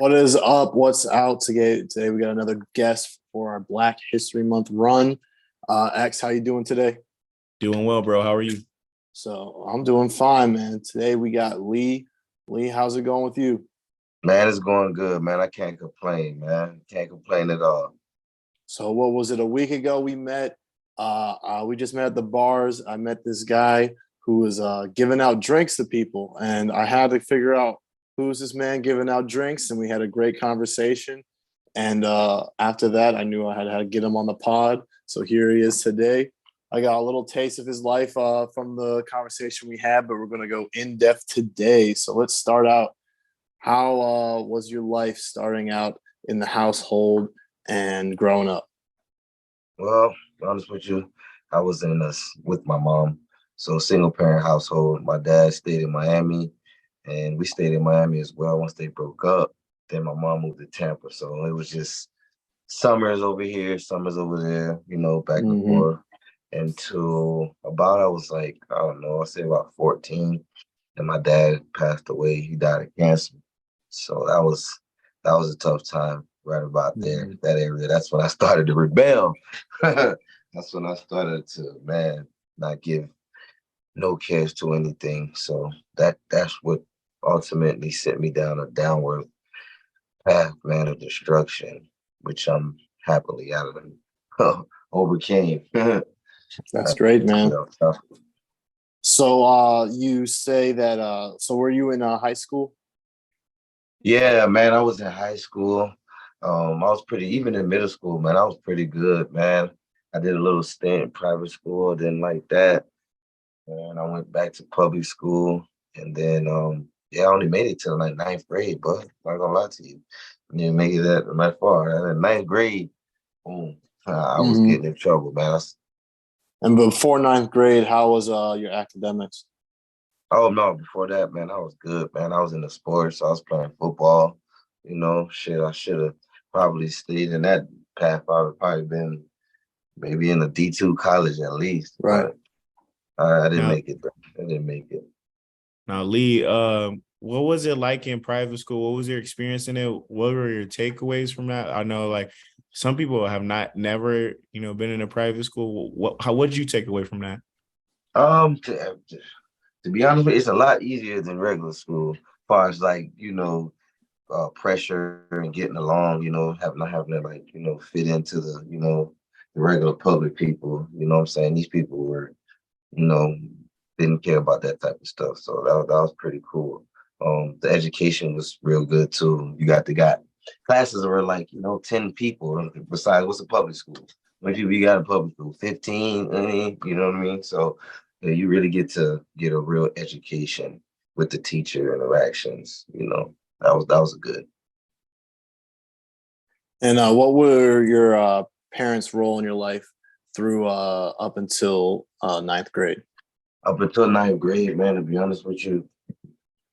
What is up? What's out today? Today we got another guest for our Black History Month run. X, how you doing today? Doing well, bro. How are you? So I'm doing fine, man. Today we got Lee. Lee, how's it going with you? Man, it's going good, man. I can't complain, man. Can't complain at all. So what was it? A week ago we met. We just met at the bars. I met this guy who was giving out drinks to people, and I had to figure out who's this man giving out drinks, and we had a great conversation. And after that, I knew I had to get him on the pod. So here he is today. I got a little taste of his life from the conversation we had, but we're going to go in depth today. So let's start out. How was your life starting out in the household and growing up? Well, to be honest with you, I was in this with my mom. So single parent household. My dad stayed in Miami and we stayed in Miami as well once they broke up. Then my mom moved to Tampa. So it was just summers over here, summers over there, back and Mm-hmm. forth until about I was like, I don't know, I'll say about 14. And my dad passed away. He died of cancer. So that was a tough time right about there, Mm-hmm. that area. That's when I started to rebel. That's when I started to, man, not give no cares to anything. So that's what ultimately set me down a downward path, man, of destruction, which I'm happily out of overcame. That's great, man. Tough. So you say that so were you in high school? Yeah, man, I was in high school. I was pretty, even in middle school, man, I was pretty good, man. I did a little stint in private school, didn't like that. And I went back to public school. And then, yeah, I only made it till like ninth grade, but I'm not gonna lie to you. I didn't make it that far. And in ninth grade, boom, I was Mm-hmm. getting in trouble, man. And before ninth grade, how was your academics? Oh no, before that, man, I was good, man. I was in the sports. I was playing football. Shit, I should have probably stayed in that path. I would probably been maybe in a D2 college at least, Right. but I didn't Now, make it. I didn't make it. now, Lee, what was it like in private school? What was your experience in it? What were your takeaways from that? I know, like, some people have never, been in a private school. What did you take away from that? To be honest with you, it's a lot easier than regular school, as far as like, pressure and getting along, not having to like, fit into the regular public people. You know what I'm saying? These people were, you know, didn't care about that type of stuff. So that was pretty cool. The education was real good too. You got classes were like, 10 people besides what's a public school? How many people you got in public school? 15, you know what I mean? So yeah, you really get to get a real education with the teacher interactions, that was a good. And what were your parents' role in your life through up until ninth grade? Up until ninth grade, man, to be honest with you,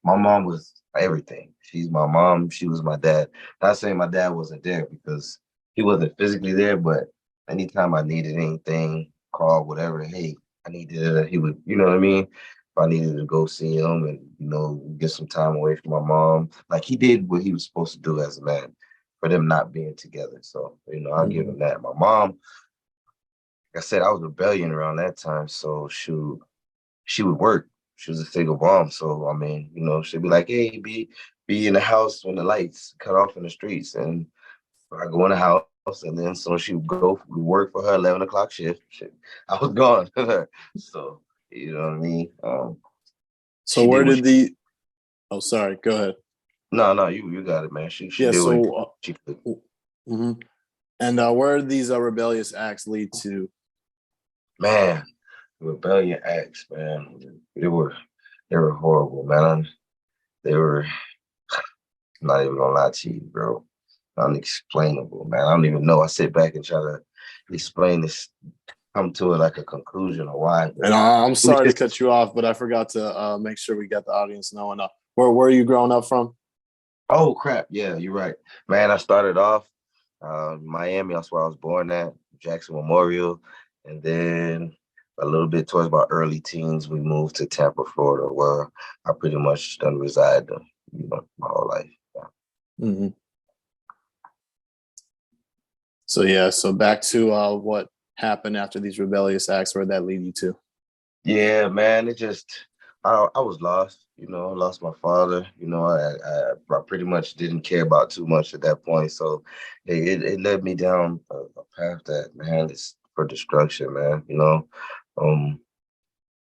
my mom was everything. She's my mom. She was my dad. Not saying my dad wasn't there because he wasn't physically there, but anytime I needed anything, call, whatever, hey, I needed it, he would, you know what I mean? If I needed to go see him and, get some time away from my mom, like he did what he was supposed to do as a man for them not being together. So, I'll give Mm-hmm. him that. My mom, like I said, I was rebellion around that time. So she would work. She was a single mom, so I mean, she'd be like, "Hey, be in the house when the lights cut off in the streets," and I go in the house, and then so she would go work for her 11 o'clock shift. Shit, I was gone. So you know what I mean. So She did where what did the oh sorry, go ahead. no, you got it, man. She Yeah, did what so she could. mhm. And where did these rebellious acts lead to? Man, rebellion acts, man. They were horrible, man. They were. I'm not even gonna lie to you, bro. Unexplainable, man. I don't even know. I sit back and try to explain this, come to it like a conclusion of why. And I'm It was sorry to just, cut you off, but I forgot to make sure we got the audience knowing where are you growing up from? oh crap, yeah, you're right, man. I started off Miami. That's where I was born at, Jackson Memorial, and then a little bit towards my early teens, we moved to Tampa, Florida, where I pretty much done reside, my whole life. Yeah. Mm-hmm. So yeah, so back to what happened after these rebellious acts. Where did that lead you to? Yeah, man, it just I was lost, I lost my father, I pretty much didn't care about too much at that point. So it led me down a path that, man, is for destruction, man. Um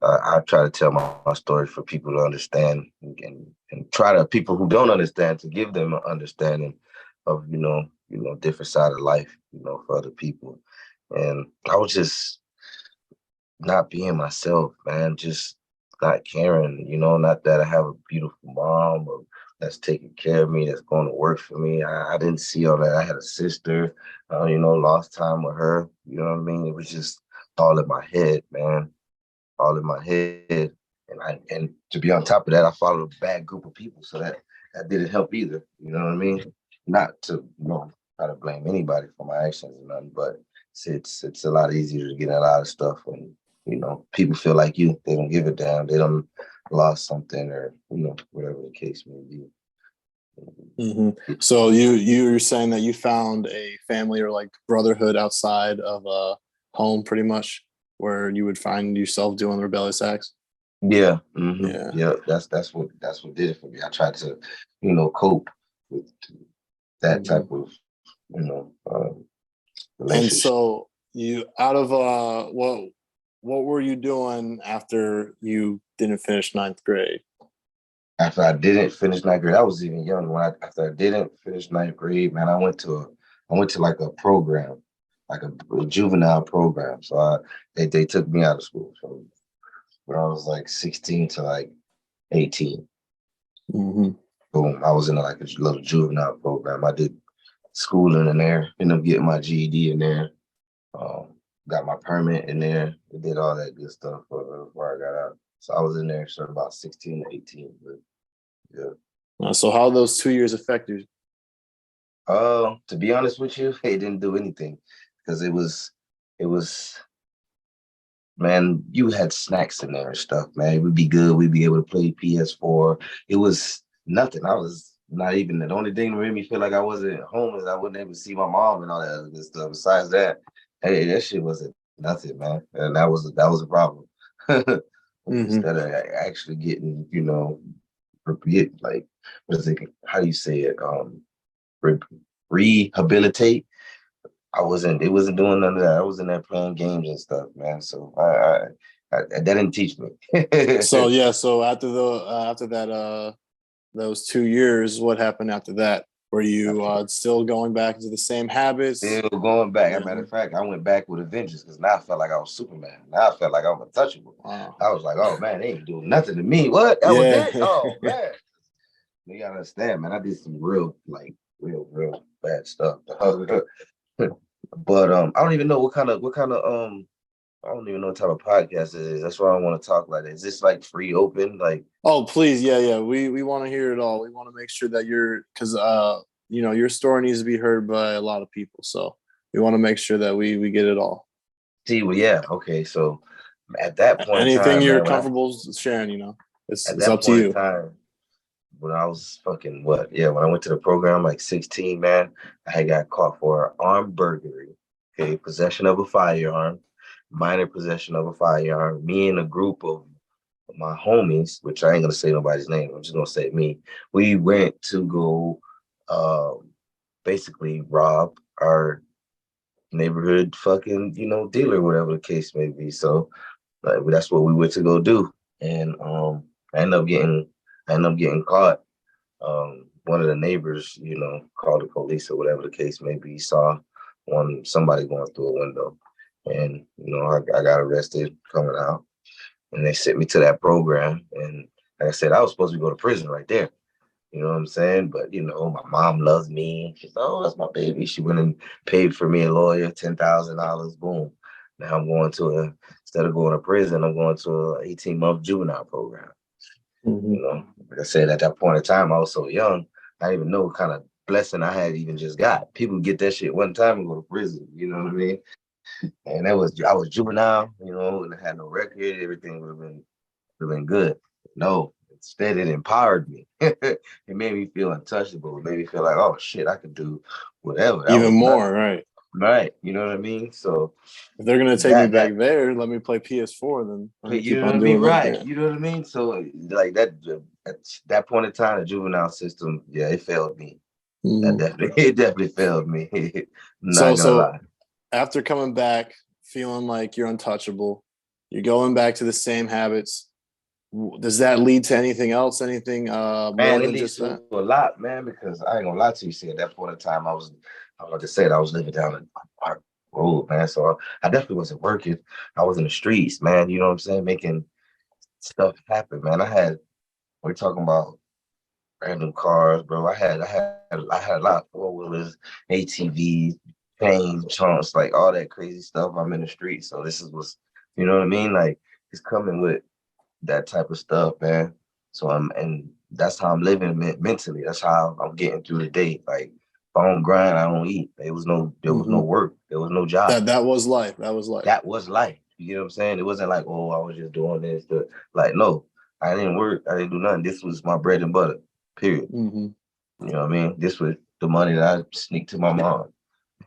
I try to tell my story for people to understand, and try to people who don't understand to give them an understanding of, different side of life, for other people. And I was just not being myself, man, just not caring, not that I have a beautiful mom or that's taking care of me, that's going to work for me. I didn't see all that. I had a sister, lost time with her. You know what I mean? It was just all in my head, man, all in my head. And to be on top of that, I followed a bad group of people. So that didn't help either. You know what I mean? Not to, try to blame anybody for my actions or nothing, but it's a lot easier to get a lot of stuff when, people feel like you. They don't give a damn. They don't lost something or, whatever the case may be. Mm-hmm. So you're saying that you found a family or like brotherhood outside of home, pretty much, where you would find yourself doing rebellious acts. Yeah, Yeah. yeah. That's what did it for me. I tried to, cope with that Mm-hmm. type of, And relationship. so you out of what were you doing after you didn't finish ninth grade? After I didn't finish ninth grade, I was even young. After I didn't finish ninth grade, man, I went to like a program, like a juvenile program. So they took me out of school. So when I was like 16 to like 18, Mm-hmm. boom, I was in like a little juvenile program. I did schooling in there, ended up getting my GED in there, um, got my permit in there, did all that good stuff before I got out. So I was in there for about 16 to 18. But yeah. So how those 2 years affect you? To be honest with you, it didn't do anything because it was, man, you had snacks in there and stuff, man. It would be good. We'd be able to play PS4. It was nothing. I was not even, the only thing that made me feel like I wasn't home is I wouldn't able to see my mom and all that other good stuff. Besides that, hey, that shit wasn't nothing, man. And that was a problem. Mm-hmm. Instead of actually getting, like, what is it? How do you say it? Re- Rehabilitate. It wasn't doing none of that. I was in there playing games and stuff, man. So that didn't teach me. So yeah, so after that those 2 years, what happened after that? Were you still going back into the same habits? Still going back. As a matter Yeah. of fact, I went back with a vengeance because now I felt like I was Superman. Now I felt like I was untouchable. Wow. I was like, oh man, they ain't doing nothing to me. What? That was Yeah. it? Oh man. You gotta understand, man. I did some real bad stuff. But I don't even know what kind of I don't even know what type of podcast it is. That's why I don't want to talk like that. Is this like free open? Like, Oh, please, yeah. We want to hear it all. We want to make sure that because your story needs to be heard by a lot of people. So we want to make sure that we get it all. see, well, yeah, okay. So at that point in Anything time, you're man, comfortable sharing, at it's that up to point in you. time, when I was fucking what? Yeah, when I went to the program, like 16, man, I had got caught for armed burglary. Okay, possession of a firearm, minor possession of a firearm. Me and a group of my homies, which I ain't gonna say nobody's name. I'm just gonna say me. We went to go, basically rob our neighborhood fucking, dealer, whatever the case may be. So that's what we went to go do. And I ended up getting I ended up getting caught. One of the neighbors, called the police or whatever the case may be, saw somebody going through a window. And, I got arrested coming out and they sent me to that program. And like I said, I was supposed to go to prison right there. You know what I'm saying? But my mom loves me. She's like, oh, that's my baby. She went and paid for me a lawyer, $10,000. Boom. Now I'm going instead of going to prison, I'm going to a 18-month juvenile program. Mm-hmm. Like I said, at that point in time, I was so young, I didn't even know what kind of blessing I had even just got. People get that shit one time and go to prison. You know what I mean? And I was juvenile, and I had no record. Everything would have been good. No, instead it empowered me. It made me feel untouchable. It made me feel like, oh shit, I could do whatever. That Even was more, nothing. right? Right. You know what I mean? So If they're gonna take me that back there, let me play PS4. Then let me you keep know what on I mean? doing what I'm Right. doing. You know what I mean? So like at that point in time, the juvenile system, yeah, it failed me. That Mhm. definitely it definitely failed me. So Not gonna so lie. after coming back, feeling like you're untouchable, you're going back to the same habits. Does that lead to anything else? Anything more Man, it than leads just to that? a lot, man, because I ain't gonna lie to you. See, at that point in time, I like I said, I was living down in Park Road, man. So I definitely wasn't working. I was in the streets, man. You know what I'm saying? Making stuff happen, man. We're talking about brand new cars, bro. I had a lot of four wheelers, ATVs, chains, chunks, like all that crazy stuff. I'm in the street, so this is what's, you know what I mean? Like it's coming with that type of stuff, man. So and that's how I'm living mentally. That's how I'm getting through the day. Like if I don't grind, I don't eat. There was no Hmm. work. There was no job. That was life. That was life. That was life. You get what I'm saying? It wasn't like, oh, I was just doing this. Like, no, I didn't work. I didn't do nothing. This was my bread and butter. Period. Hmm. You know what I mean? This was the money that I sneaked to my mom.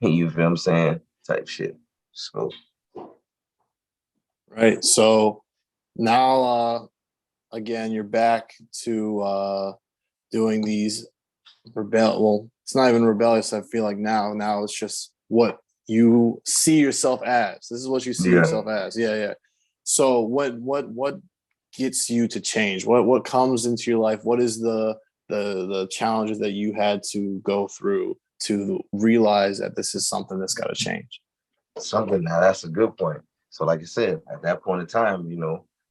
You feel what I'm saying? Type shit. So Right. So now, again, you're back to doing these Well, it's not even rebellious. I feel like now it's just what you see yourself as. This is what you see yeah. yourself as. Yeah, yeah. So what gets you to change? What comes into your life? What is the challenges that you had to go through to realize that this is something that's got to change? Something that's a good point. So, like I said, at that point in time,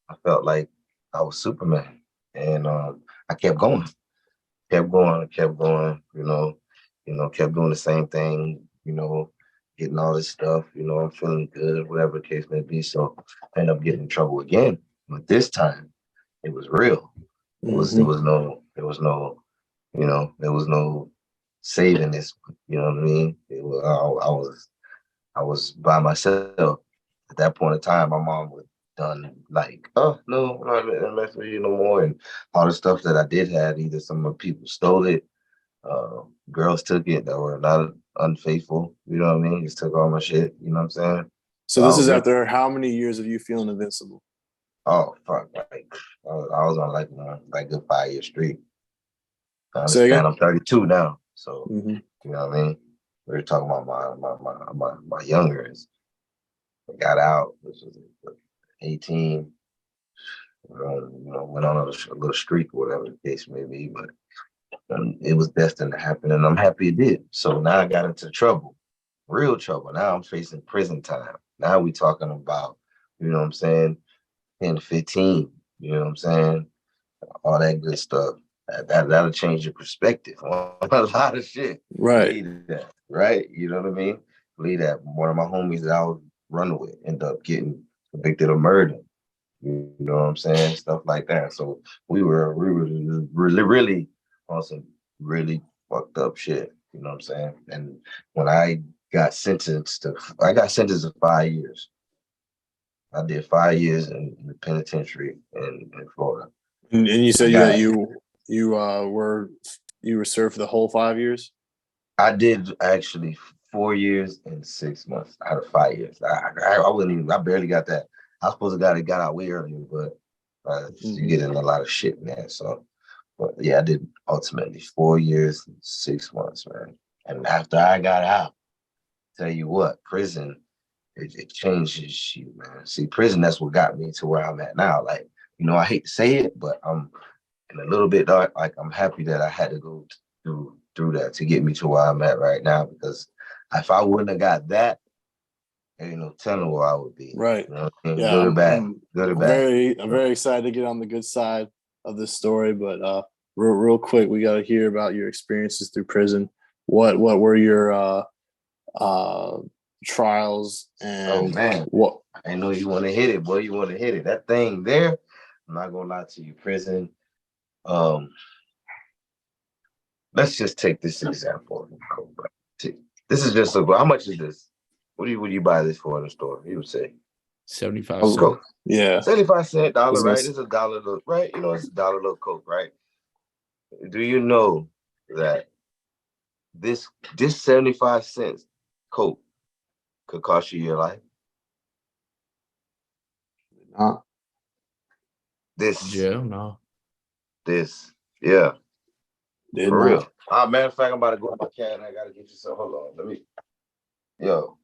I felt like I was Superman, and I kept going. Kept doing the same thing. Getting all this stuff. I'm feeling good, whatever the case may be. So, I ended up getting in trouble again, but this time it was real. There Hmm. was no, there was no saving this. You know what I mean? I was by myself. At that point in time, my mom was done like, oh no, I'm not messing with you no more. And all the stuff that I did have, either some of the people stole it, girls took it that were not unfaithful. You know what I mean? Just took all my shit. You know what I'm saying? So So I this was is really, after how many years of you feeling invincible? oh fuck, like I was on like a 5 year streak. I Say understand. again. I'm 32 now, so Hmm. you know what I mean. We were talking about my youngers. I got out. This was 18. Went on a little streak or whatever the case may be, but it was destined to happen, and I'm happy it did. So now I got into trouble, real trouble. Now I'm facing prison time. Now we talking about, you know what I'm saying, 10 to 15, you know what I'm saying, all that good stuff. That'll change your perspective on a lot of shit. Right. Believe that, right? You know what I mean? Believe that. One of my homies that I was running with ended up getting convicted of murder. You know what I'm saying? Stuff like that. So we were really on some really fucked up shit. You know what I'm saying? And when I got sentenced to 5 years. I did 5 years in the penitentiary in Florida. And you I said that got you were served for the whole 5 years. I did actually 4 years and 6 months out of 5 years. I wouldn't even I barely got that. I was supposed to got out way earlier, but you Hmm. get in a lot of shit, man. So but yeah, I did ultimately 4 years and 6 months, man. And after I got out, tell you what, prison, it changes you, man. See, prison, that's what got me to where I'm at now. Like, I hate to say it, but I'm in a little bit dark. Like, I'm happy that I had to go through that to get me to where I'm at right now. Because if I wouldn't have got that, there ain't no telling where I would be. Right. You know what I mean? Yeah. Good or bad. Good or bad. I'm very excited to get on the good side of this story. But real quick, we got to hear about your experiences through prison. What were your uh, trials Oh and man. what? I know you want to hit it, boy. You want to hit it. That thing there, I'm not gonna lie to you, prison. Um, let's just take this example. This is just how much is this? What would you buy this for in the store? You would say 75 Oh, cents. Coke. yeah. 75 cent dollar, Was right? this- It's a dollar look, right? You know, it's a dollar look Coke, right? Do you know that this 75 cents Coke could cost you your life? This, Jail? No. yeah, Did for not. real. Matter of fact, I'm about to go to my cat and I gotta get you some. Hold on, let me. Yo,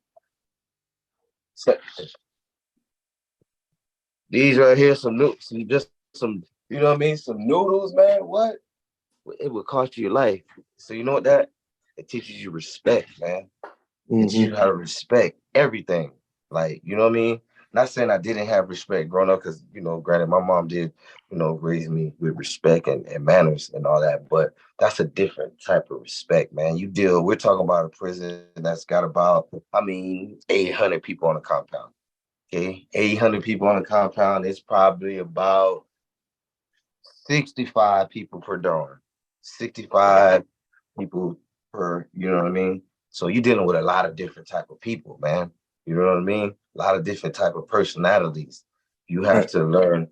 these right here, some noodles, just some, you know what I mean? Some noodles, man. What? It would cost you your life. So you know what that? It teaches you respect, man. It teaches you how to respect everything. Like, you know what I mean? Not saying I didn't have respect growing up, because, you know, granted, my mom did, you know, raise me with respect and manners and all that, but that's a different type of respect, man. We're talking about a prison that's got about, 800 people on the compound. Okay, 800 people on the compound. It's probably about 65 people per dorm. 65 people per, you know what I mean? So you're dealing with a lot of different type of people, man. You know what I mean? A lot of different type of personalities. You have Right. to learn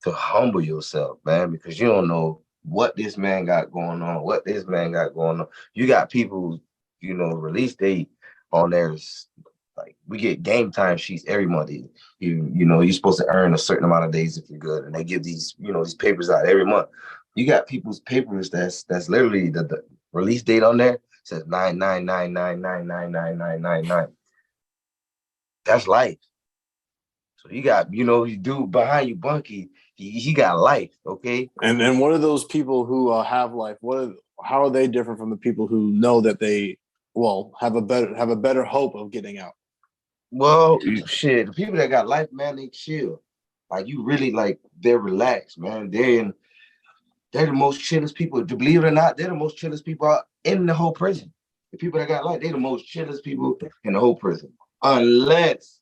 to humble yourself, man, because you don't know what this man got going on, what this man got going on. You got people, you know, release date on theirs. Like, we get game time sheets every month. You know, you're supposed to earn a certain amount of days if you're good, and they give these, you know, these papers out every month. You got people's papers that's literally the release date on there says 9/9/9/9/9/9/9/9/9. That's life. So you got, you know, you dude behind you, Bunky. He got life, okay? And what are those people who have life? How are they different from the people who know that they have a better hope of getting out? Well, shit, the people that got life, man, they chill. Like, you really, like, they're relaxed, man. They're the most chillest people. To believe it or not, they're the most chillest people out in the whole prison. The people that got life, they're the most chillest people in the whole prison. Unless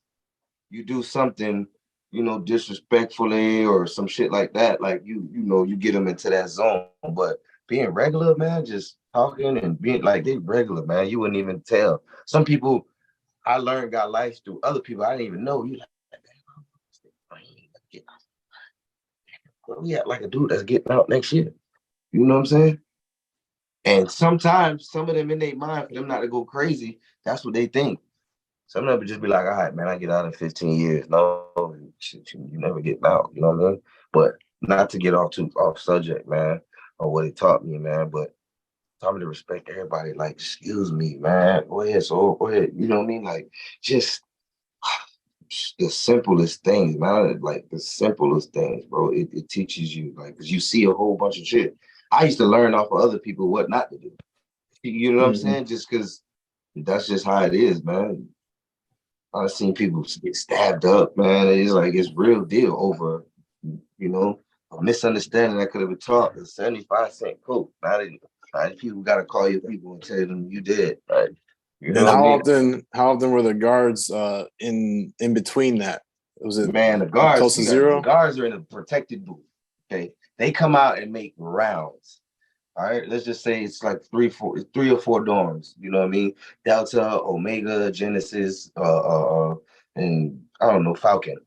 you do something, you know, disrespectfully or some shit like that, like you know, you get them into that zone. But being regular, man, just talking and being like, they regular, man, you wouldn't even tell. Some people I learned got life through other people I didn't even know. You like, we had like a dude that's getting out next year. You know what I'm saying? And sometimes some of them in their mind, for them not to go crazy, that's what they think. Some of them would just be like, all right, man, I get out in 15 years. No, shit, you never get out, you know what I mean? But not to get off subject, man, or what it taught me, man, but taught me to respect everybody. Like, excuse me, man, go ahead, you know what I mean? Like, just the simplest things, man. Like, the simplest things, bro. It teaches you, like, because you see a whole bunch of shit. I used to learn off of other people what not to do. You know what I'm saying? Just because that's just how it is, man. I've seen people get stabbed up, man. It's like, it's real deal over, you know, a misunderstanding that could have been taught. A 75 cent Coke. Now people got to call your people and tell them you did, right? You know And what I mean? how often were the guards in between that? Was it Man, the guards, close to zero? the guards are in a protected booth. Okay, they come out and make rounds. All right, let's just say it's like three or four dorms. You know what I mean? Delta, Omega, Genesis, and I don't know, Falcon.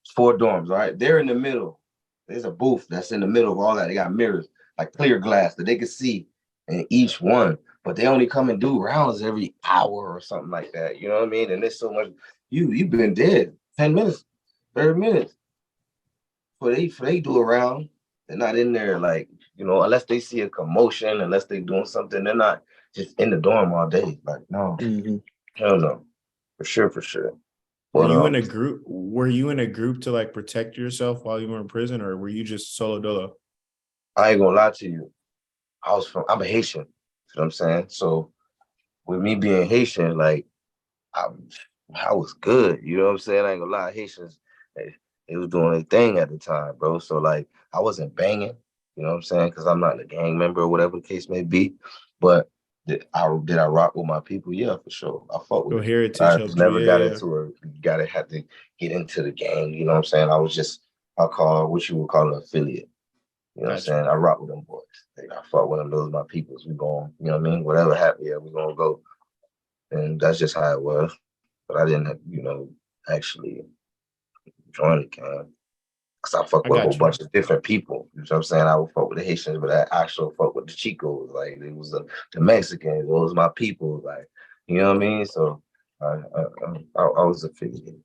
It's 4 dorms. All right, they're in the middle. There's a booth that's in the middle of all that. They got mirrors, like clear glass that they can see in each one. But they only come and do rounds every hour or something like that. You know what I mean? And there's so much. You've been dead 10 minutes, 30 minutes. For they do a round. They're not in there, like, you know, unless they see a commotion, unless they doing something, they're not just in the dorm all day. Like, no, hell no. For sure, for sure. Were But you in a group? Were you in a group to like protect yourself while you were in prison, or were you just solo dolo? I ain't gonna lie to you. I'm a Haitian. You know what I'm saying? So with me being Haitian, like, I, I was good. You know what I'm saying? I ain't gonna lie, Haitians, they was doing their thing at the time, bro. So, like, I wasn't banging, you know what I'm saying? Because I'm not a gang member or whatever the case may be. But did I rock with my people? Yeah, for sure. I fought with Your them. heritage I helped you. never got Yeah. into had to get into the gang. You know what I'm saying? I was just, I call what you would call an affiliate. You know what I'm Gotcha. saying? I rock with them boys. Like, I fought with them. Those my peoples. We going, you know what I mean? Whatever happened, yeah, we gonna go. And that's just how it was. But I didn't, you know, actually join it, Cam. Cause I fuck I with a whole got you. bunch of different people. You know what I'm saying? I would fuck with the Haitians, but I actually fuck with the Chicos. Like it was the Mexicans. It was my people. Like you know what I mean? So I was affiliated.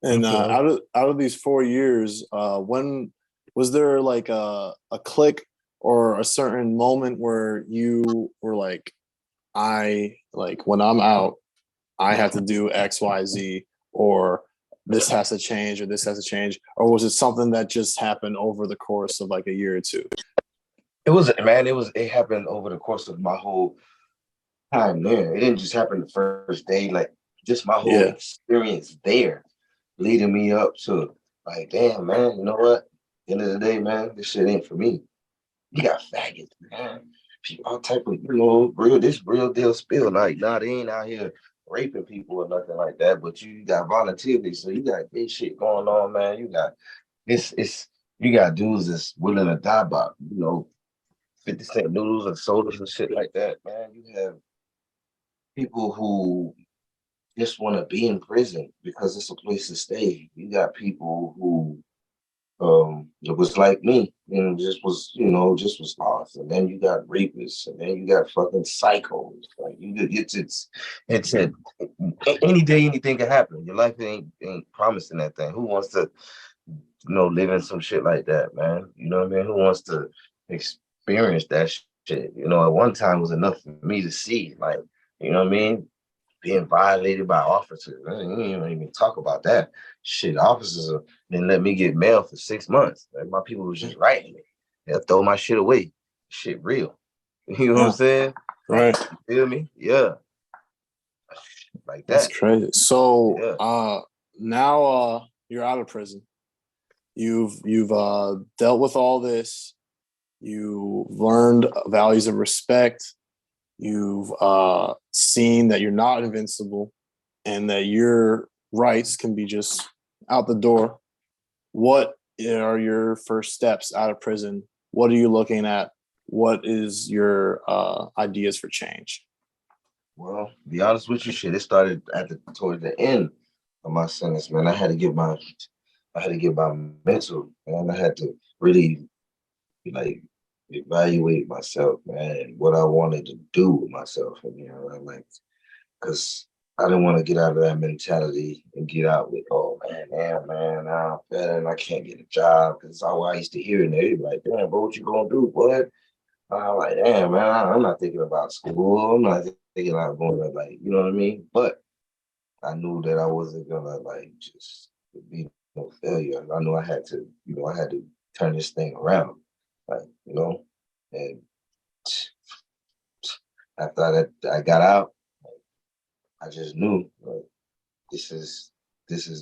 And Okay. out of these 4 years, when was there like a click or a certain moment where you were like, I like when I'm out, I have to do X, Y, Z, or this has to change, or this has to change, or was it something that just happened over the course of like a year or two? It was man. It happened over the course of my whole time there. It didn't just happen the first day. Like just my whole Yeah, experience there, leading me up to like, damn man, you know what? At the end of the day, man, this shit ain't for me. You got faggots, man. All type of, real deal spill. Like, nah, they ain't out here raping people or nothing like that, but you got volatility. So you got big shit going on, man. You got it's you got dudes that's willing to die by, 50-cent noodles and sodas and shit like that, man. You have people who just want to be in prison because it's a place to stay. You got people who it was like me, just was off. And then you got rapists, and then you got fucking psychos. Like it's any day anything can happen. Your life ain't promising that thing. Who wants to, live in some shit like that, man? You know what I mean? Who wants to experience that shit? At one time was enough for me to see, like, you know what I mean? Being violated by officers. I didn't even talk about that. Shit, officers didn't let me get mail for 6 months. Like, my people was just writing me. They'll throw my shit away. Shit real. You know what I'm yeah, saying? right. You feel me? Yeah. Like That's that. crazy. So Yeah. now you're out of prison. You've dealt with all this. You learned values of respect. You've seen that you're not invincible and that your rights can be just out the door. What are your first steps out of prison? What are you looking at? What is your ideas for change? Well, to be honest with you, shit, it started towards the end of my sentence, man. I had to get my mental, man. I had to really like evaluate myself, man, and what I wanted to do with myself. And like, because I didn't want to get out of that mentality and get out with, oh man, damn man, now I'm better and I can't get a job. Because it's all I used to hear, and they be like, damn, bro, what you gonna do, boy? I'm like, damn, man, I'm not thinking about school. I'm not thinking about going to, like, you know what I mean? But I knew that I wasn't gonna like just be no failure. I knew I had to turn this thing around, like, and after I got out, I just knew, like, this is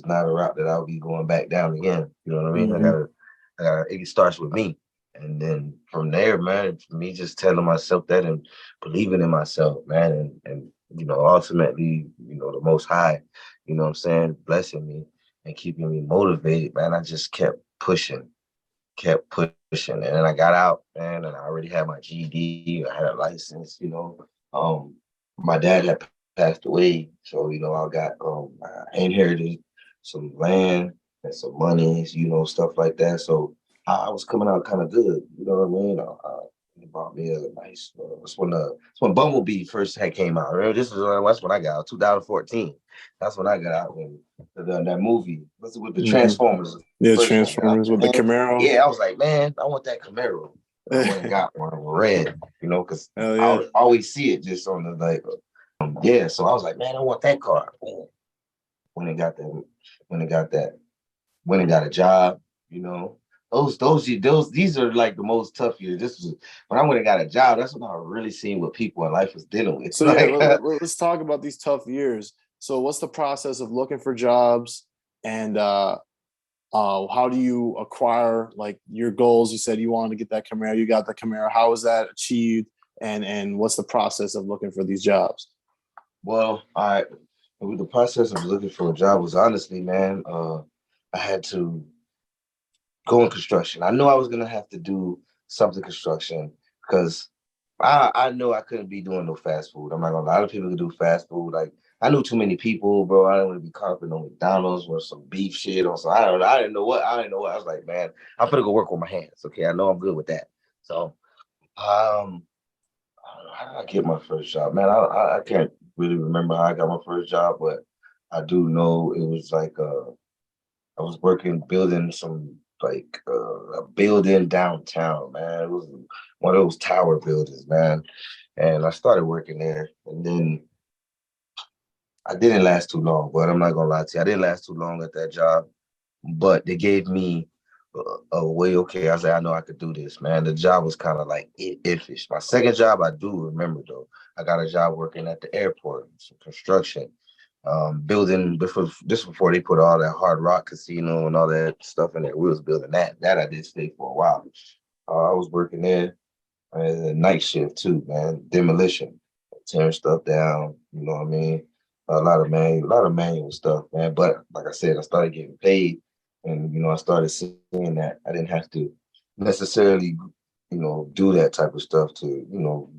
not a route that I'll be going back down again. You know what I mean? Mm-hmm. It starts with me. And then from there, man, me just telling myself that and believing in myself, man, and ultimately, the most high, you know what I'm saying, blessing me and keeping me motivated, man. I just kept pushing. And then I got out, man, and I already had my GED, I had a license. My dad had passed away, so I inherited some land and some money, stuff like that. So I was coming out kind of good, you know what I mean? He bought me a nice. It's when Bumblebee first had came out. Remember, that's when I got out, 2014. That's when I got out when that movie was with the Mm-hmm. Transformers. Yeah, First one. Transformers with the Camaro. Yeah, I was like, man, I want that Camaro. I went and got one red, because Hell I yeah. always see it just on the like. Yeah, so I was like, man, I want that car. When it got that, when it got that, when it got a job, these are like the most tough years. This was when I went and got a job. That's when I really seen what people in life was dealing with. So yeah, let's talk about these tough years. So what's the process of looking for jobs, and how do you acquire like your goals? You said you wanted to get that Camaro. You got the Camaro. How was that achieved? And what's the process of looking for these jobs? Well, with the process of looking for a job was honestly, man, I had to go in construction. I knew I was gonna have to do something construction because I know I couldn't be doing no fast food. I'm not gonna lie. A lot of people could do fast food. Like I knew too many people, bro. I didn't want to be caught up in no McDonald's or some beef shit or some. I don't know. I didn't know what. I didn't know what. I was like, man, I'm gonna go work with my hands. Okay, I know I'm good with that. So, I don't know, how did I get my first job, man? I can't really remember how I got my first job, but I do know it was like I was working building some like a building downtown, man. It was one of those tower buildings, man. And I started working there, and then I didn't last too long. But I'm not gonna lie to you, I didn't last too long at that job. But they gave me a way. Okay, I said I know I could do this, man. The job was kind of like iffish. My second job, I do remember though. I got a job working at the airport, some construction, building. This before they put all that Hard Rock Casino and all that stuff in there. We was building that. That I did stay for a while. I was working there. A night shift too, man. Demolition, tearing stuff down. You know what I mean? A lot of manual stuff, man. But like I said, I started getting paid, and I started seeing that I didn't have to necessarily, do that type of stuff to,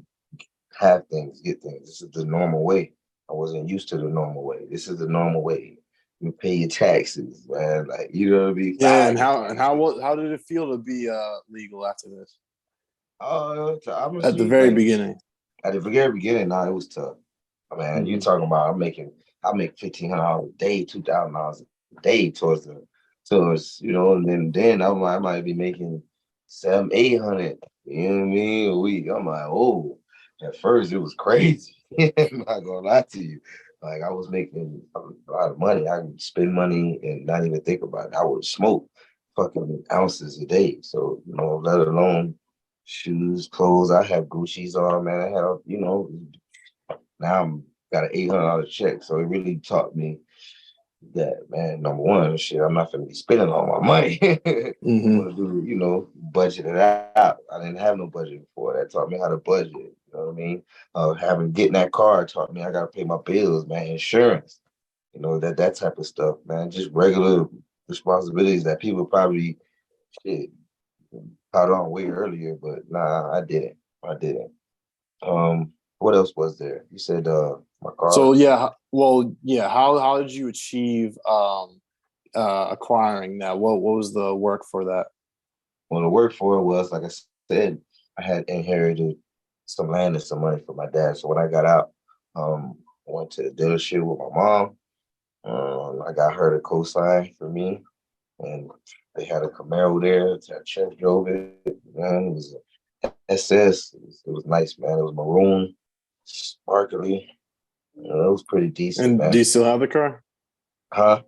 have things, get things. This is the normal way. I wasn't used to the normal way. This is the normal way. You pay your taxes, man. Like you know what I mean? Yeah, and how did it feel to be legal after this? At the very beginning. At the very beginning, nah, it was tough. I mean, you talking about I make $1,500 a day, $2,000 a day towards and then I might be making 700, 800, you know what I mean, a week. I'm like, oh, at first it was crazy. I'm not gonna lie to you. Like I was making a lot of money. I would spend money and not even think about it. I would smoke fucking ounces a day. So, let alone shoes, clothes. I have Gucci's on, man. I have, now I'm got an $800 check. So it really taught me that, man, number one, shit, I'm not gonna be spending all my money. I'm gonna do, budget it out. I didn't have no budget before. That taught me how to budget. You know what I mean? Getting that car taught me I gotta pay my bills, man, insurance. That type of stuff, man. Just regular responsibilities that people probably shit caught on way earlier, but nah, I didn't. I didn't. What else was there? You said my car. So yeah, well, yeah. How did you achieve acquiring that? What was the work for that? Well, the work for it was, like I said, I had inherited some land and some money from my dad. So when I got out, I went to the dealership with my mom. I got her to co-sign for me, and they had a Camaro there. Chef drove it. Man, it was a SS. It was nice, man. It was maroon, sparkly. It was pretty decent, And man. do you still have the car? Huh?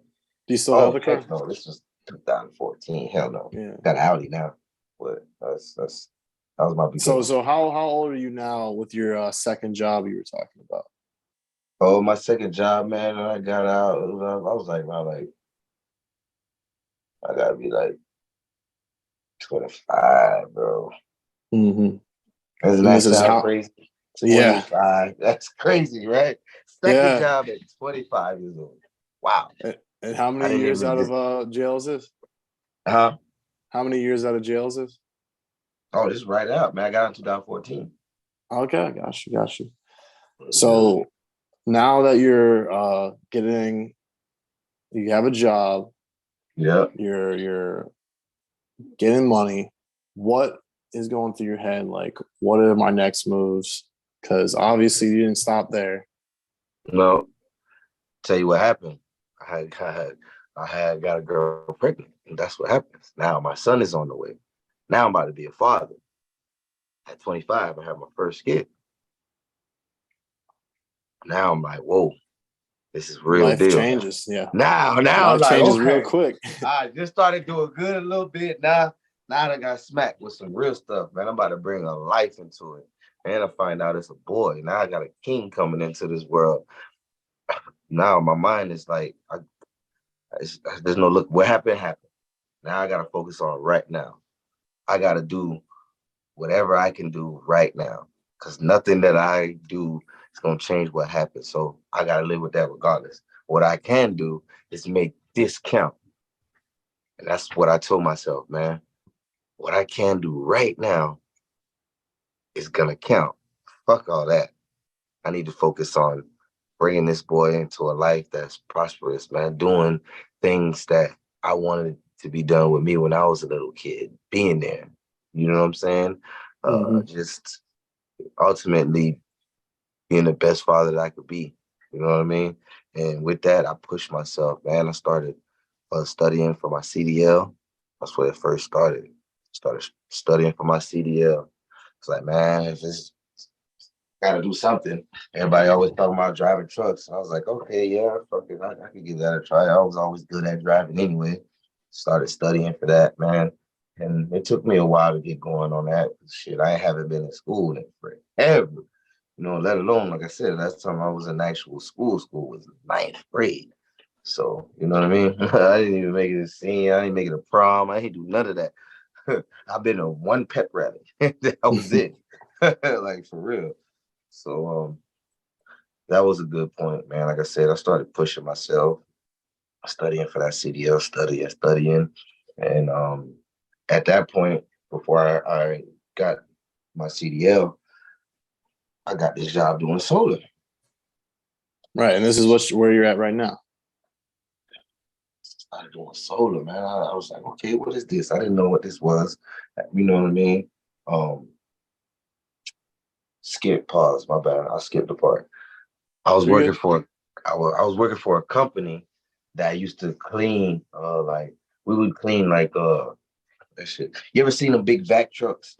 Do you still have the car? No, this was 2014. Hell no. Yeah. Got an Audi now, but that was my beginning. So how old are you now with your second job you were talking about? Oh, my second job, man. When I got out, I was like, I gotta be like 25, bro. Mm-hmm. Doesn't that sound crazy? 25. Yeah. That's crazy, right? Second job at 25 years old. Wow. And how many years out of jail is this? Huh? How many years out of jail is this? Oh, this is right out, man. I got in 2014. Okay, got you. So now that you're you have a job, yeah, you're getting money, what is going through your head? Like, what are my next moves? Because obviously you didn't stop there. No, tell you what happened. I had got a girl pregnant, and that's what happens. Now my son is on the way. Now I'm about to be a father. At 25, I have my first kid. Now I'm like, whoa, this is real Life deal. changes, yeah. Now life I'm like, changes okay. real quick. I just started doing good a little bit. Now I got smacked with some real stuff, man. I'm about to bring a life into it. And I find out it's a boy. Now I got a king coming into this world. Now my mind is like, there's no look. What happened. Now I got to focus on right now. I got to do whatever I can do right now, because nothing that I do is going to change what happens. So I got to live with that regardless. What I can do is make this count. And that's what I told myself, man. What I can do right now is going to count. fuck all that. I need to focus on bringing this boy into a life that's prosperous, man, doing things that I wanted to be done with me when I was a little kid, being there. You know what I'm saying? Hmm. Just ultimately being the best father that I could be. You know what I mean? And with that, I pushed myself, man. I started studying for my CDL. That's where it first started. Started studying for my CDL. It's like, man, if it's gotta do something. Everybody always talking about driving trucks. I was like, okay, yeah, fuck it. I could give that a try. I was always good at driving anyway. Started studying for that, man. And it took me a while to get going on that. Shit, I haven't been in school in forever. You know, let alone, like I said, last time I was in actual school was ninth grade. So, you know what I mean? I didn't even make it a scene. I didn't make it a prom. I didn't do none of that. I've been to one pep rally. That was it. Like for real. So that was a good point, man. Like I said, I started pushing myself, studying for that CDL, studying. And at that point, before I got my CDL, I got this job doing solar. Right, and this is where you're at right now. Started doing solar, man. I was like, okay, what is this? I didn't know what this was. You know what I mean? Um, skip pause, my bad. I skipped the part. I was You're working good. for I was working for a company that used to clean like we would clean like that shit. You ever seen them big vac trucks?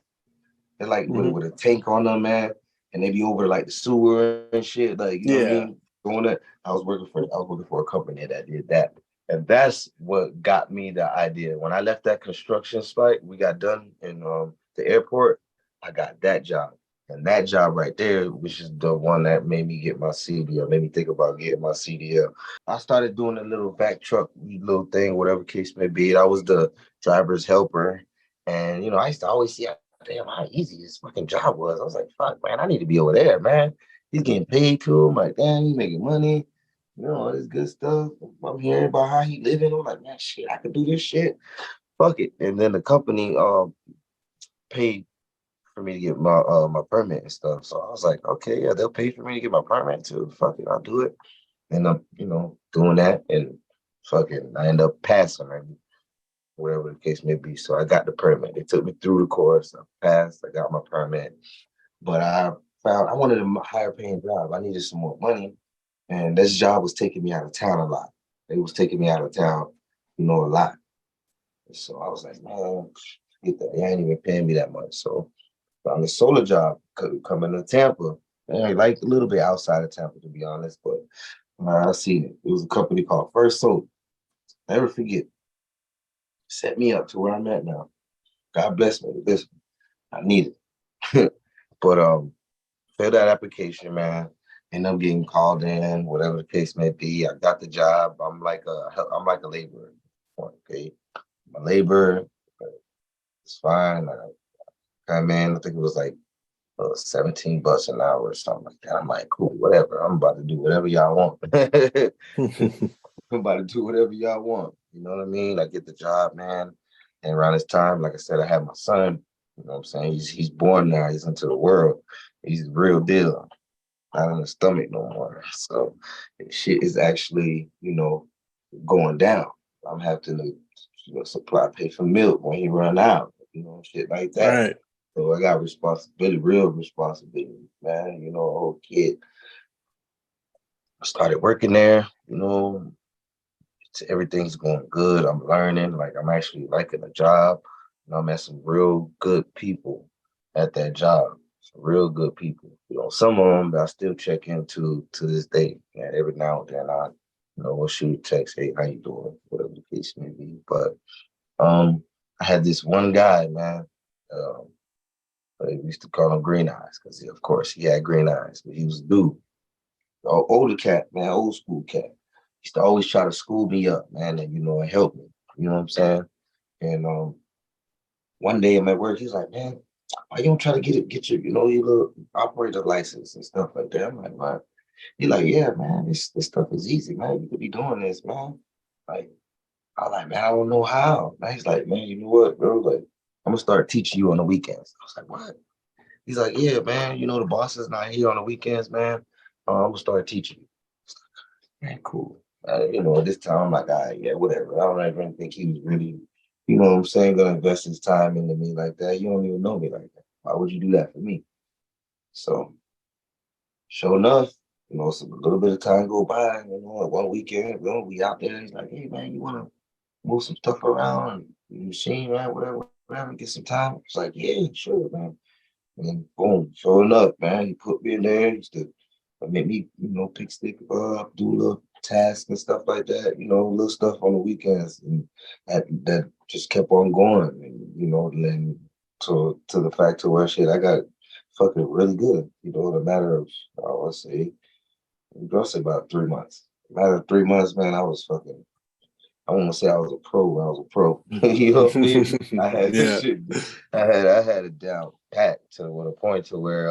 They're like Hmm. with a tank on them, man, and they be over like the sewer and shit, like you know what I Yeah. mean? Doing that. I was working for a company that did that. And that's what got me the idea. When I left that construction site, we got done in the airport, I got that job. And that job right there, which is the one that made me get my CDL, made me think about getting my CDL. I started doing a little vac truck little thing, whatever case may be. I was the driver's helper. And, you know, I used to always see, damn, how easy this fucking job was. I was like, fuck, man, I need to be over there, man. He's getting paid too. I'm like, damn, he's making money. You know, all this good stuff. I'm hearing about how he living. I'm like, man, shit, I could do this shit. Fuck it. And then the company paid for me to get my permit and stuff. So I was like, okay, yeah, they'll pay for me to get my permit too. Fuck it, I'll do it. And I'm, you know, doing that and fucking I end up passing or whatever the case may be. So I got the permit. They took me through the course. I passed, I got my permit. But I found I wanted a higher paying job. I needed some more money. And this job was taking me out of town a lot. It was taking me out of town, you know, a lot. So I was like, man, get that. They ain't even paying me that much. So found a solar job coming to Tampa. And like a little bit outside of Tampa, to be honest. But I seen it. It was a company called First Solar. Never forget. Set me up to where I'm at now. God bless me with this. I need it. But fill that application, man. End up getting called in, whatever the case may be. I got the job. I'm like a laborer. Okay, I'm a laborer. It's fine. I come in. I think it was like $17 an hour or something like that. I'm like, cool, whatever. I'm about to do whatever y'all want. I'm about to do whatever y'all want. You know what I mean? I get the job, man. And around this time, like I said, I have my son. You know what I'm saying? He's born now. He's into the world. He's the real deal. Not in the stomach no more. So shit is actually, you know, going down. I'm having to, you know, pay for milk when he run out, you know, shit like that. Right. So I got responsibility, real responsibility, man. You know, old kid. I started working there, you know, everything's going good. I'm learning, like I'm actually liking the job. You know, I met some real good people at that job. Some real good people. You know, some of them that I still check into to this day. And every now and then I, you know, will shoot a text, hey, how you doing? Whatever the case may be. But I had this one guy, man. Um, we used to call him Green Eyes because, of course, he had green eyes, but he was a dude. Older cat, man, old school cat. Used to always try to school me up, man, and you know, and help me. You know what I'm saying? And one day I'm at work, he's like, man, why you don't try to get your, you know, your little operator license and stuff like that? I'm like, man. He's like, yeah, man, this stuff is easy, man. You could be doing this, man. Like, I'm like, man, I don't know how. Man, he's like, man, you know what, bro? Like, I'm gonna start teaching you on the weekends. I was like, what? He's like, yeah, man, you know, the boss is not here on the weekends, man. I'm gonna start teaching you. Man, cool. You know, this time I'm like, all right, yeah, whatever. I don't even think he was really, you know what I'm saying, gonna invest his time into me like that. You don't even know me like that. Why would you do that for me? So, sure enough, you know, so a little bit of time go by, you know, one weekend, we out there. He's like, hey, man, you wanna move some stuff around, machine, man, whatever, get some time. It's like, yeah, sure, man. And boom, sure enough, man, he put me in there. He used to make me, you know, pick stick up, do little tasks and stuff like that, you know, little stuff on the weekends. And that just kept on going. And, you know, then to the fact to where shit, I got fucking really good, you know, in a matter of, let's say, about 3 months. A matter of 3 months, man, I was fucking, I want to say I was a pro when I was a pro. You know what I mean? I had this Yeah. shit. I had it down pat to a point to where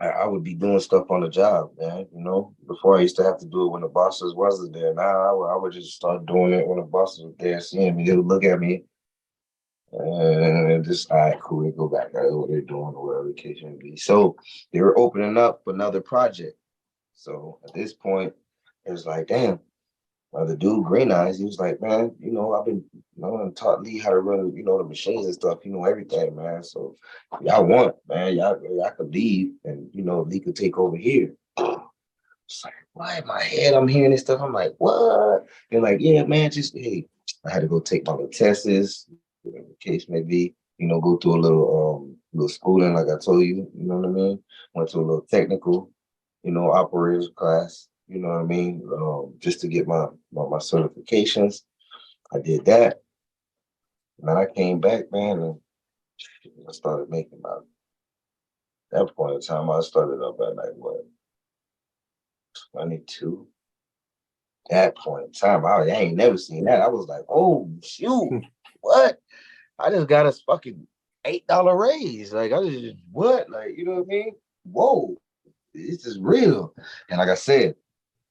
I would be doing stuff on the job, man. You know, before I used to have to do it when the bosses wasn't there. Now I would just start doing it when the bosses were there, seeing me. They would look at me and just, all right, cool. They go back. I know what they're doing or whatever the case may be. So they were opening up another project. So at this point, it was like, damn. The dude, Green Eyes, he was like, man, you know, I've been, you know, and taught Lee how to run, you know, the machines and stuff, you know, everything, man. So y'all want, man, y'all could leave and, you know, Lee could take over here. It's like, why in my head I'm hearing this stuff? I'm like, what? They're like, yeah, man, just, hey, I had to go take my little tests, whatever the case may be, you know, go through a little schooling, like I told you, you know what I mean? Went to a little technical, you know, operators class, you know what I mean? Just to get my certifications. I did that. And then I came back, man, and I started making about that point in time. I started up at like what, 22? That point in time, I ain't never seen that. I was like, oh shoot, what? I just got a fucking $8 raise. Like I just what? Like, you know what I mean? Whoa, this is real. And like I said,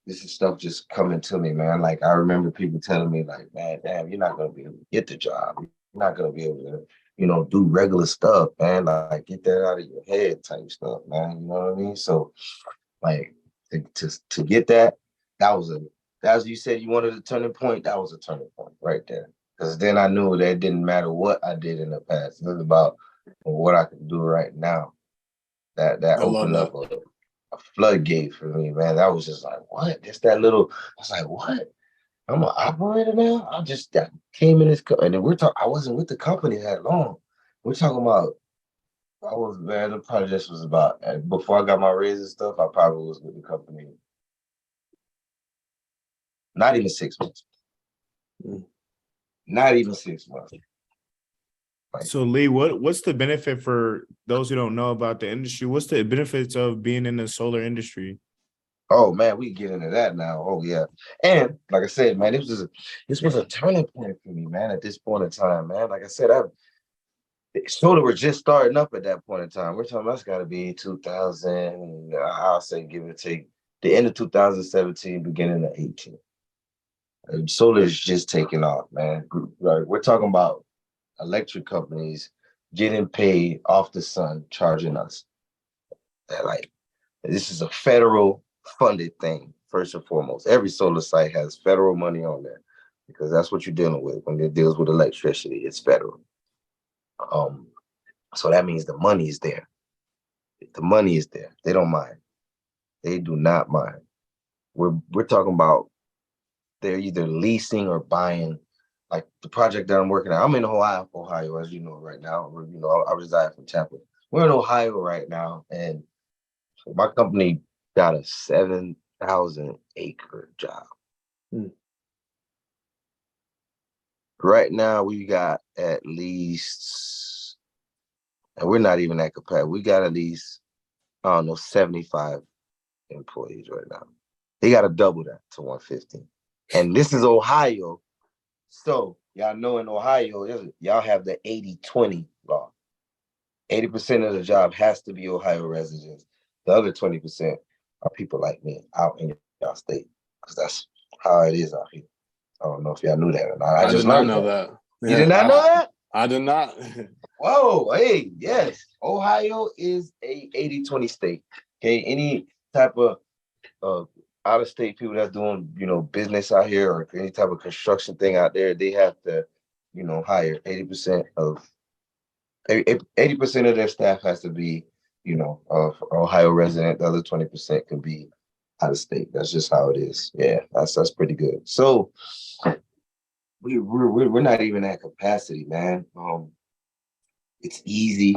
this is stuff just coming to me, man. Like I remember people telling me, like, man, damn, you're not gonna be able to get the job. You're not gonna be able to, you know, do regular stuff, man. Like get that out of your head type stuff, man. You know what I mean? So like to get that, that was you said you wanted a turning point, that was a turning point right there. Because then I knew that it didn't matter what I did in the past. It was about what I can do right now. That I love opened up that. a floodgate for me, man. That was just like, what? Just that little, I was like, what? I'm an operator now? I came in this, and then I wasn't with the company that long. We're talking about, man, the probably just was about, and before I got my raise and stuff, I probably was with the company not even 6 months. Mm. Not even 6 months. Like, So Lee, what's the benefit for those who don't know about the industry? What's the benefits of being in the solar industry? oh man, we get into that now. Oh yeah. And like I said, man, this was a turning point for me, man, at this point in time, man. Like I said, solar were just starting up at that point in time. We're talking that's gotta be 2000, I'll say give or take the end of 2017, beginning of 18. Solar is just taking off, man. Right. We're talking about electric companies getting paid off the sun, charging us. Like this is a federal funded thing, first and foremost. Every solar site has federal money on there because that's what you're dealing with when it deals with electricity. It's federal. So that means the money is there. The money is there. They don't mind. They do not mind. We're talking about they're either leasing or buying. Like the project that I'm working on, I'm in Ohio, as you know, right now. You know, I reside from Tampa. We're in Ohio right now, and my company got a 7,000-acre job. Mm. Right now, we got at least, and we're not even at capacity. We got at least, I don't know, 75 employees right now. They got to double that to 150. And this is Ohio. So y'all know in Ohio, y'all have the 80-20 law. 80% of the job has to be Ohio residents. The other 20% are people like me out in y'all state, because that's how it is out here. I don't know if y'all knew that or not. I I just did not learned know that. that. You did not know that? I did not. Whoa, hey, yes. Ohio is a 80-20 state. Okay, any type of uh, out of state people that's doing, business out here or any type of construction thing out there, they have to, hire 80% of their staff has to be, Ohio resident. The other 20% can be out of state. That's just how it is. Yeah, that's pretty good. So we're not even at capacity, man. It's easy.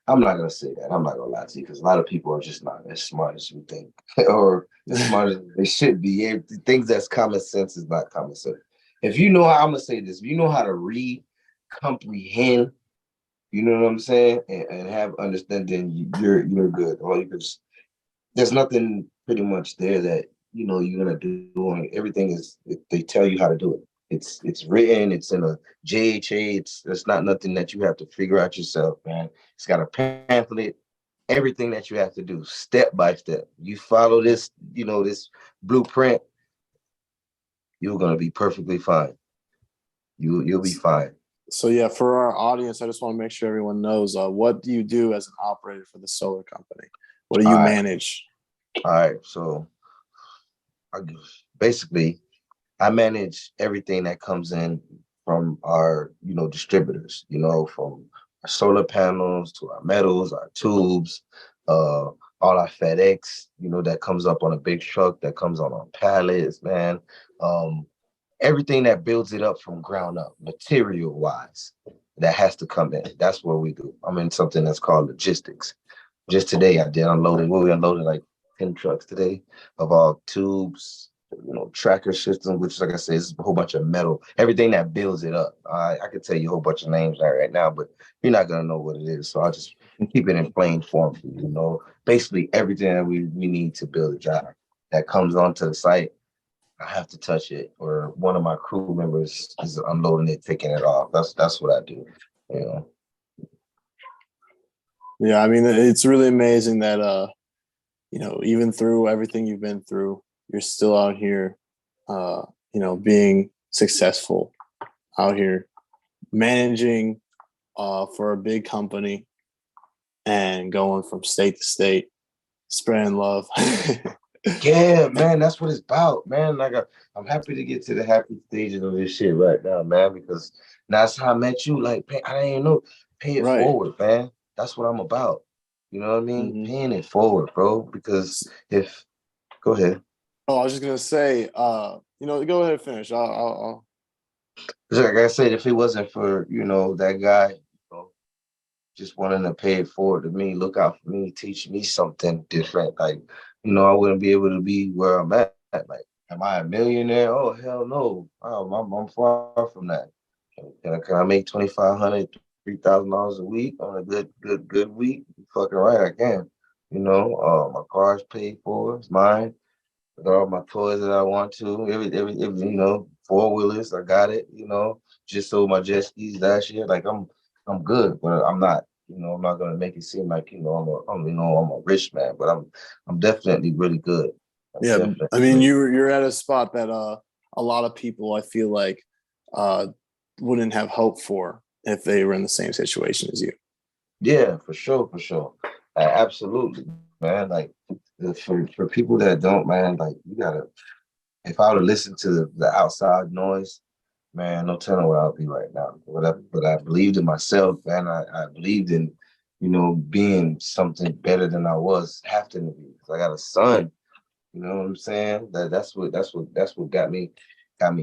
I'm not gonna say that. I'm not gonna lie to you because a lot of people are just not as smart as we think, or as smart as they should be. Things that's common sense is not common sense. If you know how I'm gonna say this, if you know how to read, comprehend, you know what I'm saying, and have understanding, you're good. Or you just there's nothing pretty much there that you're gonna do. Everything they tell you how to do it. It's written. It's in a JHA. It's not nothing that you have to figure out yourself, man. It's got a pamphlet. Everything that you have to do, step by step. You follow this, this blueprint. You're gonna be perfectly fine. You'll be fine. So yeah, for our audience, I just want to make sure everyone knows what do you do as an operator for the solar company? What do you manage? All right. So basically, I manage everything that comes in from our, distributors, from our solar panels to our metals, our tubes, all our FedEx, that comes up on a big truck, that comes on pallets, man. Everything that builds it up from ground up, material wise, that has to come in. That's what we do. I'm in something that's called logistics. Just today, we unloaded like 10 trucks today of all tubes, tracker system, which, like I said, is a whole bunch of metal, everything that builds it up. I could tell you a whole bunch of names right now, but you're not going to know what it is. So I'll just keep it in plain form for you, basically everything that we need to build a job that comes onto the site. I have to touch it, or one of my crew members is unloading it, taking it off. That's what I do, you know. Yeah, I mean, it's really amazing that even through everything you've been through, you're still out here, being successful out here, managing for a big company and going from state to state, spreading love. Yeah, man, that's what it's about, man. Like I'm happy to get to the happy stages of this shit right now, man, because that's how I met you. Like, I didn't know, pay it Right. forward, man. That's what I'm about. You know what I mean? Mm-hmm. Paying it forward, bro. Because go ahead. Oh, I was just gonna say, go ahead and finish. I'll. Like I said, if it wasn't for that guy, just wanting to pay it forward to me, look out for me, teach me something different. Like, I wouldn't be able to be where I'm at. Like, am I a millionaire? Oh, hell no. I'm far from that. Can I make $2,500, $3,000 a week on a good week? Fucking right, I can. My car's paid for, it's mine. I got all my toys that I want to. Every four-wheelers, I got it. Just sold my jet skis last year. Like I'm good, but I'm not. I'm not gonna make it seem like I'm a rich man, but I'm definitely really good. Yeah, I mean, you're at a spot that a lot of people, I feel like, wouldn't have hope for if they were in the same situation as you. Yeah, for sure. Absolutely, man. Like for people that don't, man, like you gotta. If I were to listen to the outside noise, man, no telling where I'll be right now. But I believed in myself, man. I believed in, being something better than I was having to be. I got a son. You know what I'm saying? That's what got me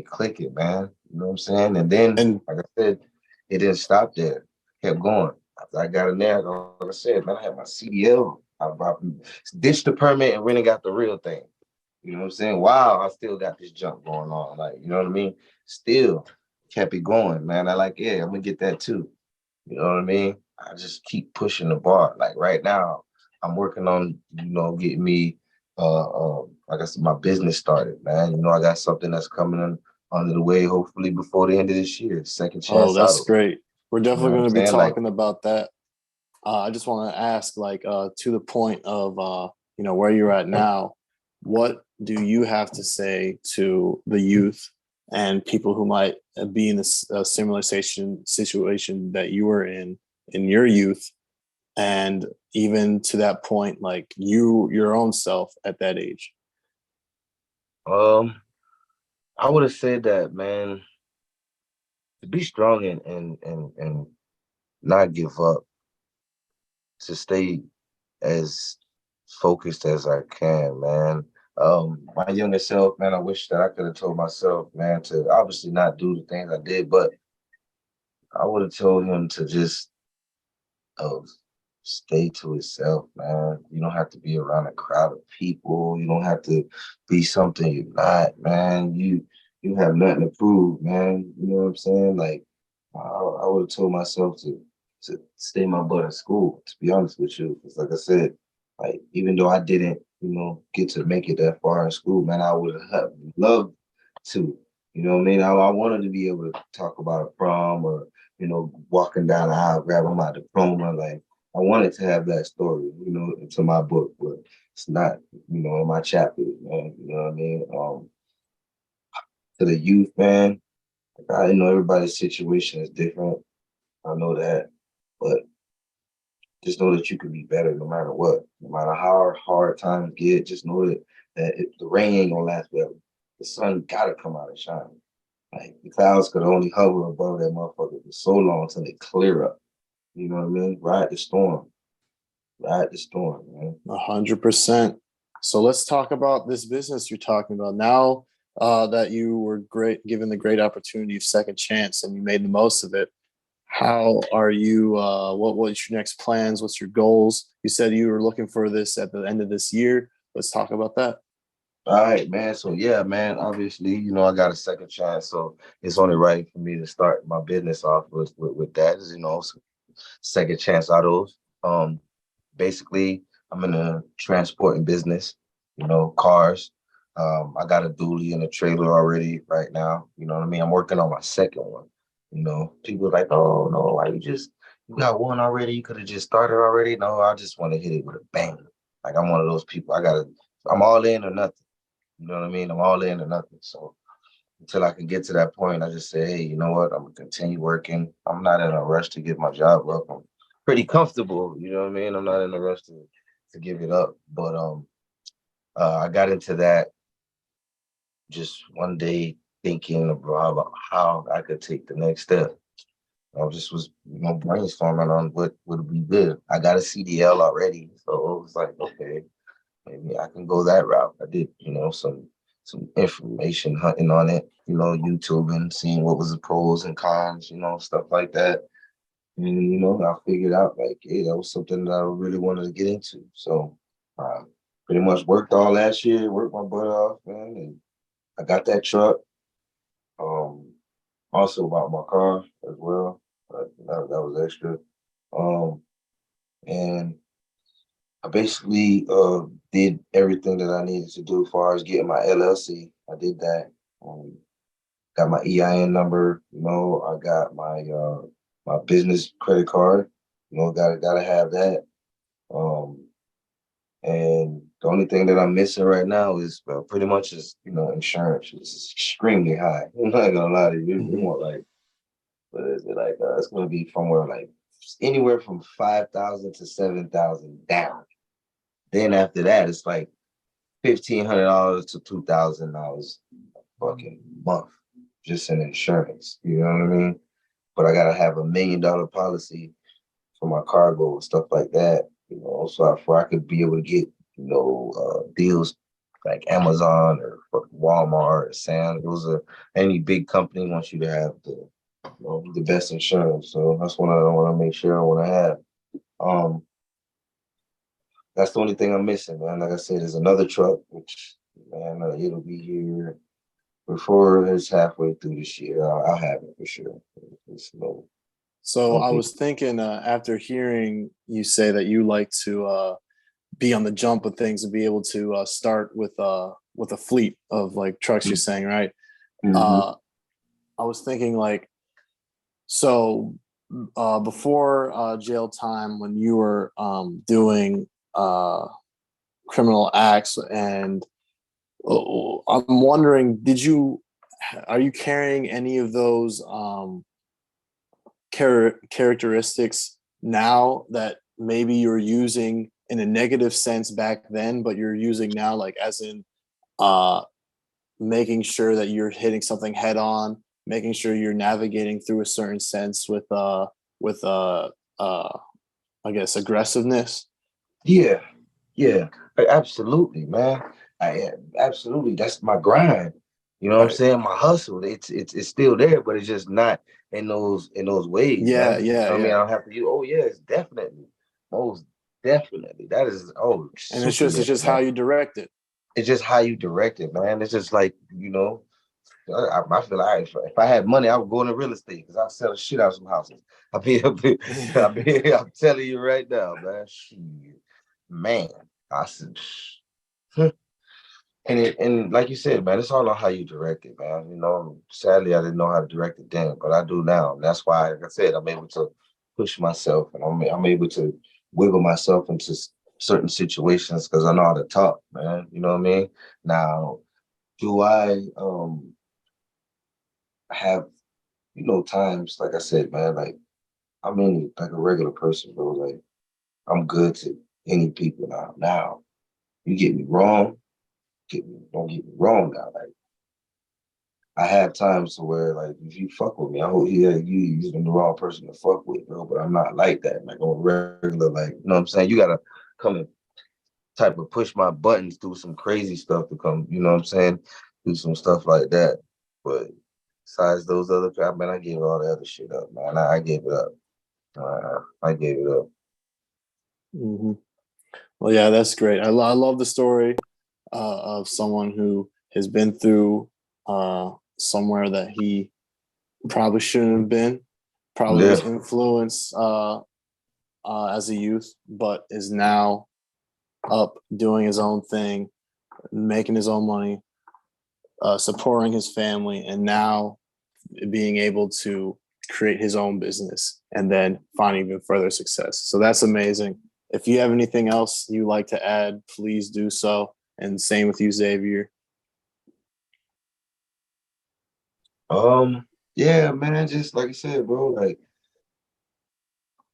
clicking, man. You know what I'm saying? And then, like I said, it didn't stop there. Kept going. After I got in there, like I said, man, I had my CDL. I ditched the permit and went and got the real thing. You know what I'm saying? Wow, I still got this junk going on. Like, you know what I mean? Still kept it going, man. I'm gonna get that too. You know what I mean? I just keep pushing the bar. Like right now, I'm working on, getting me like I said, my business started, man. I got something that's coming in under the way, hopefully before the end of this year. Second Chance that's Auto. great. We're definitely going to be talking like, about that. I just want to ask, to the point of, where you're at now, what do you have to say to the youth and people who might be in this similar situation that you were in your youth, and even to that point, like your own self at that age? Um, I would have said that, man, to be strong and not give up, to stay as focused as I can, man. My younger self, man, I wish that I could have told myself, man, to obviously not do the things I did, but I would have told him to just uh, stay to himself, man. You don't have to be around a crowd of people. You don't have to be something you're not, man. You have nothing to prove, man. You know what I'm saying? Like I would have told myself to stay my butt in school, to be honest with you. Because like I said, like even though I didn't, get to make it that far in school, man, I would have loved to. You know what I mean? I wanted to be able to talk about a prom or, walking down the aisle, grabbing my diploma. Like I wanted to have that story, into my book, but it's not, in my chapters, man. You know what I mean? To the youth, man, like, I know everybody's situation is different. I know that, but just know that you can be better no matter what. No matter how hard times get, just know that the rain ain't gonna last forever. The sun gotta come out and shine. Like the clouds could only hover above that motherfucker for so long until they clear up. You know what I mean? Ride the storm. Ride the storm, man. 100%. So let's talk about this business you're talking about now. That you were given the great opportunity of second chance and you made the most of it. How are you? What's your next plans? What's your goals? You said you were looking for this at the end of this year. Let's talk about that. All right, man. So yeah, man. Obviously, I got a second chance, so it's only right for me to start my business off with that. Second chance autos. Basically, I'm in a transporting business. Cars. I got a dually and a trailer already right now. You know what I mean? I'm working on my second one. People are like, oh no, why you got one already? You could have just started already. No, I just want to hit it with a bang. Like I'm one of those people. I'm all in or nothing. You know what I mean? I'm all in or nothing. So until I can get to that point, I just say, hey, you know what? I'm gonna continue working. I'm not in a rush to get my job up. I'm pretty comfortable. You know what I mean? I'm not in a rush to give it up. But I got into that just one day thinking about how I could take the next step. I just was, brainstorming on what would be good. I got a CDL already, so it was like, okay, maybe I can go that route. I did, some information hunting on it, YouTube and seeing what was the pros and cons, stuff like that. And I figured out like, hey, that was something that I really wanted to get into. So pretty much worked all last year, worked my butt off, man, and I got that truck. Um, Also bought my car as well. But that was extra. Um, and I basically did everything that I needed to do as far as getting my LLC. I did that. Got my EIN number. I got my business credit card. Gotta have that. Um, and the only thing that I'm missing right now is pretty much insurance. It's extremely high. I'm not gonna lie to you. You Mhm. want like, what is it like? It's gonna be anywhere from 5,000 to 7,000 down. Then after that, it's like $1,500 to $2,000 fucking month just in insurance. You know what I mean? But I gotta have $1 million policy for my cargo and stuff like that. So I could be able to get deals like Amazon or Walmart or Sam's. Those are any big company wants you to have the best insurance. So that's what I want to make sure I want to have. Um, that's the only thing I'm missing, man. Like I said, there's another truck, which man, it'll be here before it's halfway through this year. I'll have it for sure. It's no, I So don't I think. was thinking, after hearing you say that you like to be on the jump of things and be able to start with a fleet of like trucks, you're saying, right? Mm-hmm. Uh, I was thinking like, so before jail time, when you were doing criminal acts, and I'm wondering, did you are you carrying any of those characteristics now that maybe you're using in a negative sense back then, but you're using now, like as in uh, making sure that you're hitting something head on, making sure you're navigating through a certain sense with I guess aggressiveness. Yeah, yeah, absolutely, man. Absolutely. That's my grind. You know what I'm Right. saying? My hustle. It's still there, but it's just not in those ways, Yeah, man. yeah, I mean, I yeah. don't have to use. Oh yeah, it's definitely, most definitely. That is And super it's just different, how man. you direct it. It's just how you direct it, man. It's just like, I feel like if I had money, I would go into real estate because I'll sell the shit out of some houses. I'm telling you right now, man. Shit. Man, I said, and like you said, man, it's all on how you direct it, man. Sadly, I didn't know how to direct it then, but I do now. And that's why, like I said, I'm able to push myself and I'm able to wiggle myself into certain situations because I know how to talk, man. You know what I mean? Now, do I have, times, like I said, man, like I'm any like a regular person, bro. Like I'm good to any people now. Now, you get me wrong, don't get me wrong now. Like I have times to where like if you fuck with me, I hope you're the wrong person to fuck with, bro. But I'm not like that. Like on regular, like you know what I'm saying? You gotta come and type of push my buttons through some crazy stuff to come, you know what I'm saying? Do some stuff like that. But besides those other, man, I gave all the other shit up, man. I gave it up. I gave it up. Hmm. Well, yeah, that's great. I love the story of someone who has been through somewhere that he probably shouldn't have been, probably Yeah, was influenced as a youth, but is now up doing his own thing, making his own money, supporting his family, and now being able to create his own business and then finding even further success. So that's amazing. If you have anything else you like to add, please do so. And same with you, Xavier. yeah, man. Just like I said, bro. Like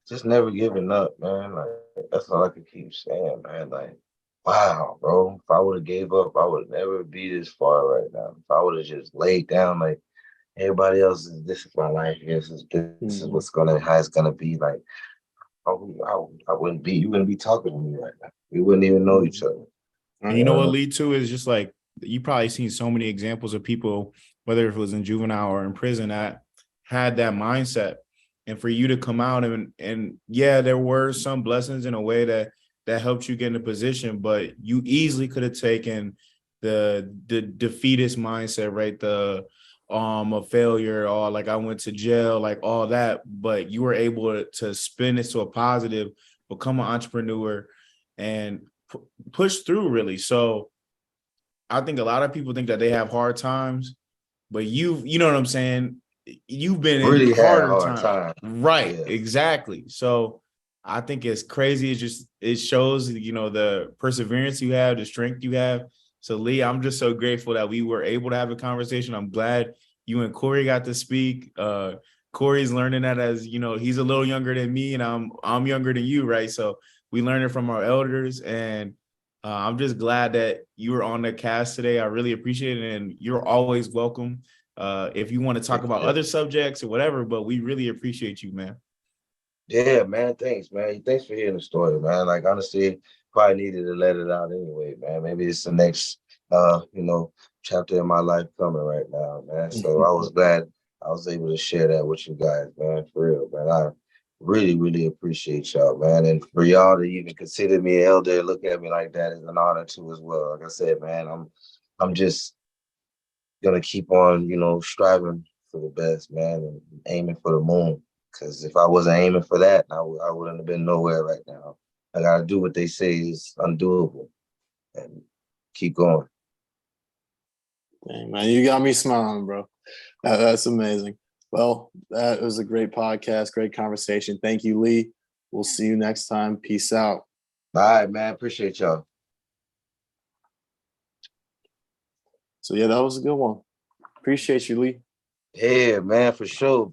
just never giving up, man. Like that's all I can keep saying, man. Like, wow, bro. If I would have gave up, I would never be this far right now. If I would have just laid down like everybody else is, this is my life. This is Mhm. what's how it's gonna be. Like, I wouldn't be. You wouldn't be talking to me right now. We wouldn't even know each Mhm. other. And you know what lead to is just like you probably seen so many examples of people, whether if it was in juvenile or in prison, that had that mindset. And for you to come out and yeah, there were some blessings in a way that helped you get in a position, but you easily could have taken the defeatist mindset, right? The a failure or like I went to jail, like all that, but you were able to spin it to a positive, become an entrepreneur and push through really. So I think a lot of people think that they have hard times, but you know what I'm saying? You've been in Really had a harder hard time. time. Right. Yeah. Exactly. So I think it's crazy. It shows, the perseverance you have, the strength you have. So Lee, I'm just so grateful that we were able to have a conversation. I'm glad you and Cory got to speak. Cory's learning that as, he's a little younger than me and I'm younger than you. Right. So we learned it from our elders and I'm just glad that you were on the cast today. I really appreciate it. And you're always welcome if you want to talk about Yeah. other subjects or whatever, but we really appreciate you, man. Yeah, man. Thanks, man. Thanks for hearing the story, man. Like honestly, probably needed to let it out anyway, man. Maybe it's the next chapter in my life coming right now, man. So I was glad I was able to share that with you guys, man. For real, man. I really, really appreciate y'all, man. And for y'all to even consider me an elder, look at me like that is an honor too as well. Like I said, man, I'm just gonna keep on, striving for the best, man, and aiming for the moon. Because if I wasn't aiming for that, I wouldn't have been nowhere right now. I gotta do what they say is undoable, and keep going. Dang, man, you got me smiling, bro. That's amazing. Well, that was a great podcast, great conversation. Thank you, Lee. We'll see you next time. Peace out. All right, man. Appreciate y'all. So, yeah, that was a good one. Appreciate you, Lee. Yeah, man, for sure.